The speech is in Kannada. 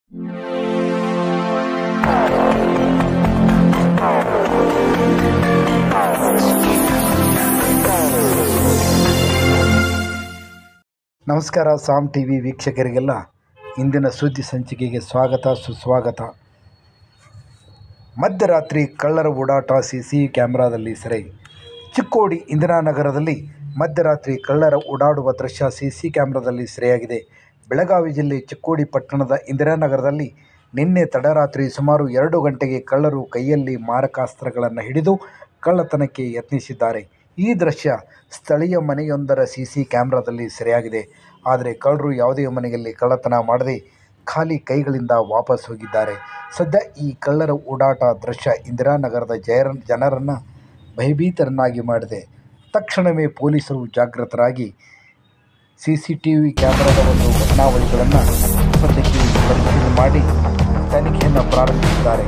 ನಮಸ್ಕಾರ. ಸಾಮ್ ಟಿವಿ ವೀಕ್ಷಕರಿಗೆಲ್ಲ ಇಂದಿನ ಸುದ್ದಿ ಸಂಚಿಕೆಗೆ ಸ್ವಾಗತ ಸುಸ್ವಾಗತ. ಮಧ್ಯರಾತ್ರಿ ಕಳ್ಳರ ಓಡಾಟ ಸಿಸಿ ಕ್ಯಾಮೆರಾದಲ್ಲಿ ಸೆರೆ. ಚಿಕ್ಕೋಡಿ ಇಂದಿರಾನಗರದಲ್ಲಿ ಮಧ್ಯರಾತ್ರಿ ಕಳ್ಳರ ಓಡಾಡುವ ದೃಶ್ಯ ಸಿಸಿ ಕ್ಯಾಮೆರಾದಲ್ಲಿ ಸೆರೆಯಾಗಿದೆ. ಬೆಳಗಾವಿ ಜಿಲ್ಲೆ ಚಿಕ್ಕೋಡಿ ಪಟ್ಟಣದ ಇಂದಿರಾನಗರದಲ್ಲಿ ನಿನ್ನೆ ತಡರಾತ್ರಿ ಸುಮಾರು 2 ಗಂಟೆಗೆ ಕಳ್ಳರು ಕೈಯಲ್ಲಿ ಮಾರಕಾಸ್ತ್ರಗಳನ್ನು ಹಿಡಿದು ಕಳ್ಳತನಕ್ಕೆ ಯತ್ನಿಸಿದ್ದಾರೆ. ಈ ದೃಶ್ಯ ಸ್ಥಳೀಯ ಮನೆಯೊಂದರ ಸಿಸಿ ಕ್ಯಾಮೆರಾದಲ್ಲಿ ಸೆರೆಯಾಗಿದೆ. ಆದರೆ ಕಳ್ಳರು ಯಾವುದೇ ಮನೆಯಲ್ಲಿ ಕಳ್ಳತನ ಮಾಡದೆ ಖಾಲಿ ಕೈಗಳಿಂದ ವಾಪಸ್ ಹೋಗಿದ್ದಾರೆ. ಸದ್ಯ ಈ ಕಳ್ಳರ ಓಡಾಟ ದೃಶ್ಯ ಇಂದಿರಾನಗರದ ಜನರನ್ನು ಭಯಭೀತರನ್ನಾಗಿ ಮಾಡಿದೆ. ತಕ್ಷಣವೇ ಪೊಲೀಸರು ಜಾಗೃತರಾಗಿ ಸಿಸಿಟಿವಿ ಕ್ಯಾಮೆರಾದ ಒಂದು ಘಟನಾವಳಿಗಳನ್ನು ಸದ್ಯಕ್ಕೆ ಪರಿಶೀಲನೆ ಮಾಡಿ ತನಿಖೆಯನ್ನು ಪ್ರಾರಂಭಿಸಿದ್ದಾರೆ.